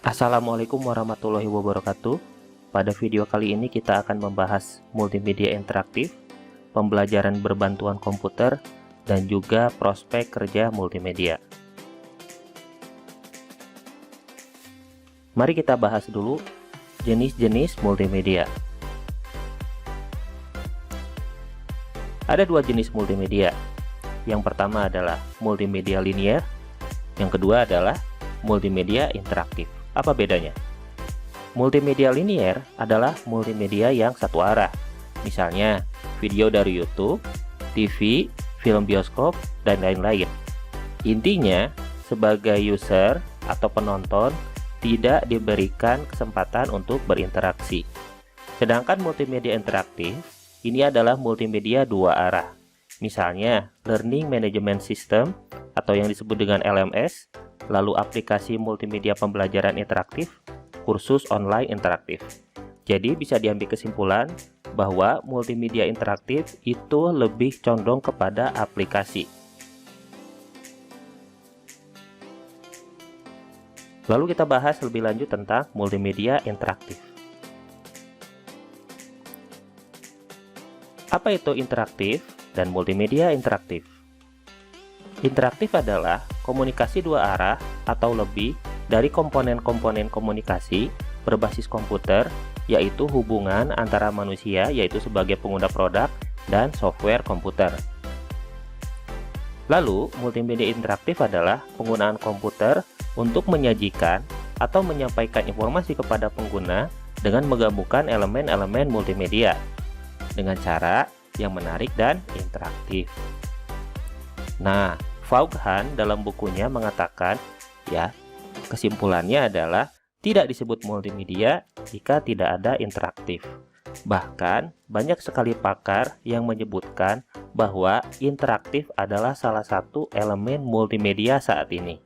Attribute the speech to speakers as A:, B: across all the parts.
A: Assalamualaikum warahmatullahi wabarakatuh. Pada video kali ini kita akan membahas multimedia interaktif, pembelajaran berbantuan komputer, dan juga prospek kerja multimedia. Mari kita bahas dulu jenis-jenis multimedia. Ada dua jenis multimedia. Yang pertama adalah multimedia linear, yang kedua adalah multimedia interaktif. Apa bedanya? Multimedia linear adalah multimedia yang satu arah. Misalnya, video dari YouTube, TV, film bioskop, dan lain-lain. Intinya, sebagai user atau penonton tidak diberikan kesempatan untuk berinteraksi. Sedangkan multimedia interaktif, ini adalah multimedia dua arah. Misalnya, Learning Management System atau yang disebut dengan LMS, lalu aplikasi multimedia pembelajaran interaktif, kursus online interaktif. Jadi bisa diambil kesimpulan bahwa multimedia interaktif itu lebih condong kepada aplikasi. Lalu kita bahas lebih lanjut tentang multimedia interaktif. Apa itu interaktif dan multimedia interaktif? Interaktif adalah komunikasi dua arah atau lebih dari komponen-komponen komunikasi berbasis komputer, yaitu hubungan antara manusia, yaitu sebagai pengguna produk, dan software komputer. Lalu, multimedia interaktif adalah penggunaan komputer untuk menyajikan atau menyampaikan informasi kepada pengguna dengan menggabungkan elemen-elemen multimedia dengan cara yang menarik dan interaktif. Nah, Vaughan dalam bukunya mengatakan, kesimpulannya adalah tidak disebut multimedia jika tidak ada interaktif. Bahkan, banyak sekali pakar yang menyebutkan bahwa interaktif adalah salah satu elemen multimedia saat ini.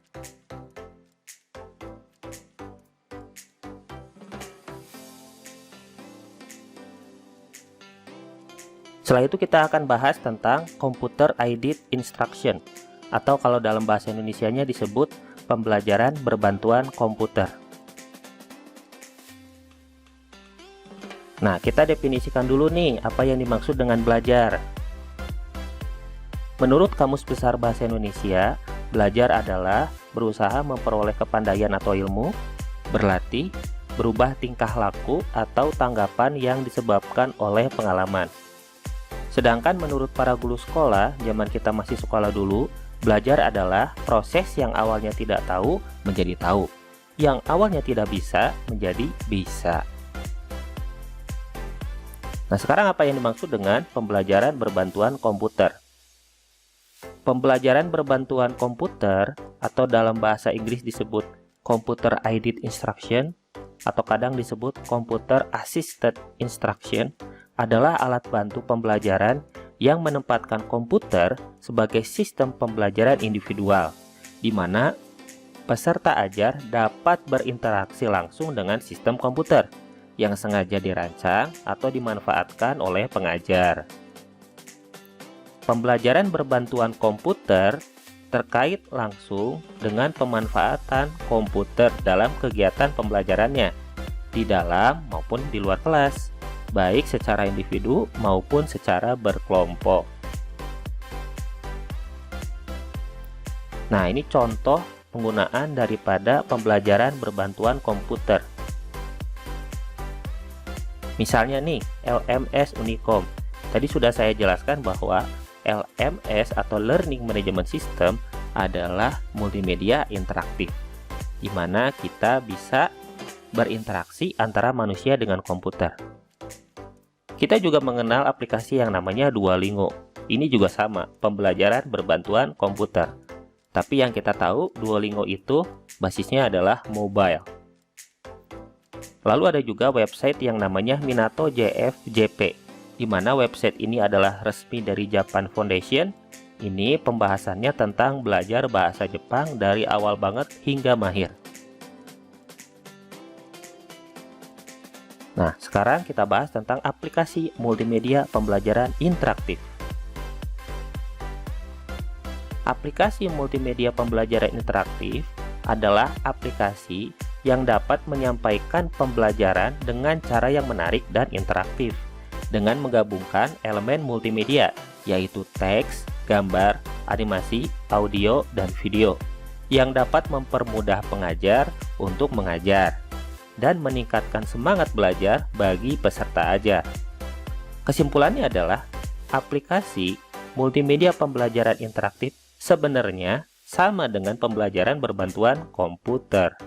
A: Setelah itu kita akan bahas tentang Computer Aided Instruction, atau kalau dalam bahasa Indonesianya disebut pembelajaran berbantuan komputer. Nah, kita definisikan dulu nih apa yang dimaksud dengan belajar. Menurut Kamus Besar Bahasa Indonesia, belajar adalah berusaha memperoleh kepandaian atau ilmu, berlatih, berubah tingkah laku atau tanggapan yang disebabkan oleh pengalaman. Sedangkan menurut para guru sekolah, zaman kita masih sekolah dulu, belajar adalah proses yang awalnya tidak tahu menjadi tahu, yang awalnya tidak bisa menjadi bisa. Nah, sekarang apa yang dimaksud dengan pembelajaran berbantuan komputer? Pembelajaran berbantuan komputer atau dalam bahasa Inggris disebut Computer Aided Instruction atau kadang disebut Computer Assisted Instruction adalah alat bantu pembelajaran yang menempatkan komputer sebagai sistem pembelajaran individual, di mana peserta ajar dapat berinteraksi langsung dengan sistem komputer yang sengaja dirancang atau dimanfaatkan oleh pengajar. Pembelajaran berbantuan komputer terkait langsung dengan pemanfaatan komputer dalam kegiatan pembelajarannya, di dalam maupun di luar kelas, baik secara individu maupun secara berkelompok. Nah, ini contoh penggunaan daripada pembelajaran berbantuan komputer. Misalnya nih, LMS Unicom. Tadi sudah saya jelaskan bahwa LMS atau Learning Management System adalah multimedia interaktif, di mana kita bisa berinteraksi antara manusia dengan komputer. Kita juga mengenal aplikasi yang namanya Duolingo. Ini juga sama, pembelajaran berbantuan komputer. Tapi yang kita tahu, Duolingo itu basisnya adalah mobile. Lalu ada juga website yang namanya Minato JFJP, di mana website ini adalah resmi dari Japan Foundation. Ini pembahasannya tentang belajar bahasa Jepang dari awal banget hingga mahir. Nah, sekarang kita bahas tentang aplikasi multimedia pembelajaran interaktif. Aplikasi multimedia pembelajaran interaktif adalah aplikasi yang dapat menyampaikan pembelajaran dengan cara yang menarik dan interaktif dengan menggabungkan elemen multimedia, yaitu teks, gambar, animasi, audio, dan video yang dapat mempermudah pengajar untuk mengajar dan meningkatkan semangat belajar bagi peserta ajar. Kesimpulannya adalah aplikasi multimedia pembelajaran interaktif sebenarnya sama dengan pembelajaran berbantuan komputer.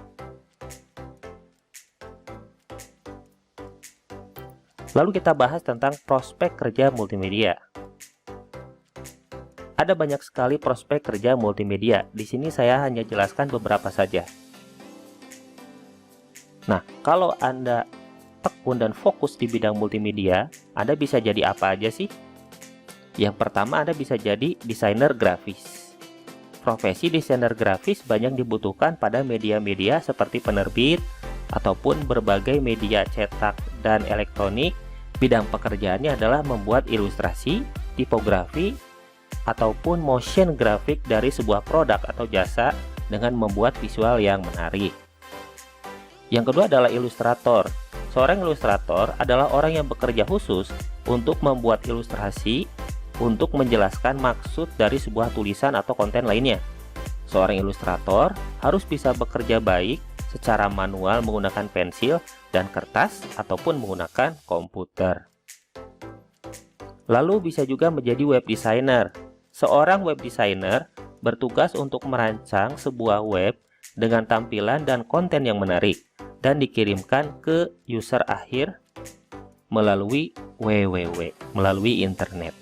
A: Lalu kita bahas tentang prospek kerja multimedia. Ada banyak sekali prospek kerja multimedia. Di sini saya hanya jelaskan beberapa saja. Nah, kalau Anda tekun dan fokus di bidang multimedia, Anda bisa jadi apa aja sih? Yang pertama, Anda bisa jadi desainer grafis. Profesi desainer grafis banyak dibutuhkan pada media-media seperti penerbit, ataupun berbagai media cetak dan elektronik. Bidang pekerjaannya adalah membuat ilustrasi, tipografi, ataupun motion grafik dari sebuah produk atau jasa dengan membuat visual yang menarik. Yang kedua adalah ilustrator. Seorang ilustrator adalah orang yang bekerja khusus untuk membuat ilustrasi untuk menjelaskan maksud dari sebuah tulisan atau konten lainnya. Seorang ilustrator harus bisa bekerja baik secara manual menggunakan pensil dan kertas ataupun menggunakan komputer. Lalu bisa juga menjadi web designer. Seorang web designer bertugas untuk merancang sebuah web dengan tampilan dan konten yang menarik dan dikirimkan ke user akhir melalui melalui internet.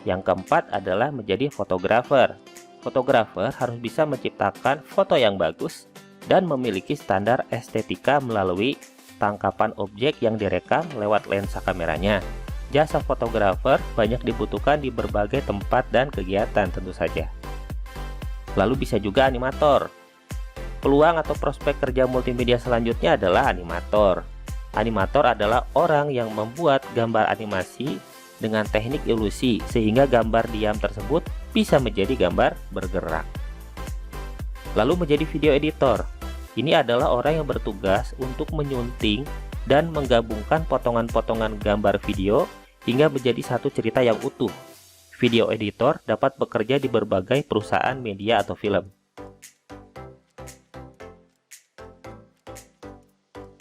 A: Yang keempat adalah menjadi fotografer. Fotografer harus bisa menciptakan foto yang bagus dan memiliki standar estetika melalui tangkapan objek yang direkam lewat lensa kameranya. Jasa fotografer banyak dibutuhkan di berbagai tempat dan kegiatan tentu saja. Lalu bisa juga animator. Peluang atau prospek kerja multimedia selanjutnya adalah animator. Animator adalah orang yang membuat gambar animasi dengan teknik ilusi sehingga gambar diam tersebut bisa menjadi gambar bergerak. Lalu menjadi video editor. Ini adalah orang yang bertugas untuk menyunting dan menggabungkan potongan-potongan gambar video hingga menjadi satu cerita yang utuh. Video editor dapat bekerja di berbagai perusahaan media atau film.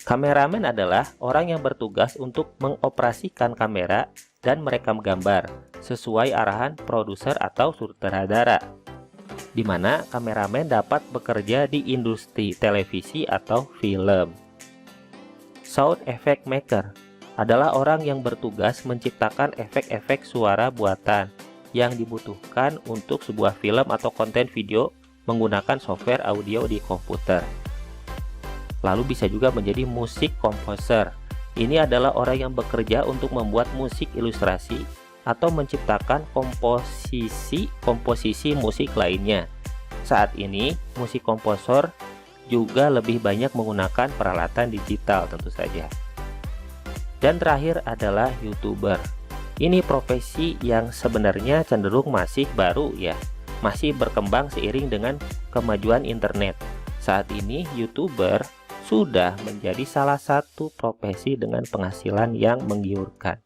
A: Kameramen adalah orang yang bertugas untuk mengoperasikan kamera dan merekam gambar sesuai arahan produser atau sutradara, di mana kameramen dapat bekerja di industri televisi atau film. Sound effect maker adalah orang yang bertugas menciptakan efek-efek suara buatan yang dibutuhkan untuk sebuah film atau konten video menggunakan software audio di komputer. Lalu bisa juga menjadi musik komposer. Ini adalah orang yang bekerja untuk membuat musik ilustrasi atau menciptakan komposisi musik lainnya. Saat ini, musik komposer juga lebih banyak menggunakan peralatan digital tentu saja. Dan terakhir adalah YouTuber. Ini profesi yang sebenarnya cenderung masih baru ya, masih berkembang seiring dengan kemajuan internet. Saat ini YouTuber sudah menjadi salah satu profesi dengan penghasilan yang menggiurkan.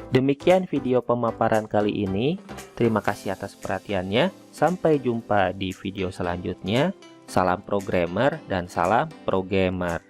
A: Demikian video pemaparan kali ini. Terima kasih atas perhatiannya. Sampai jumpa di video selanjutnya. Salam programmer dan salam pro gamer.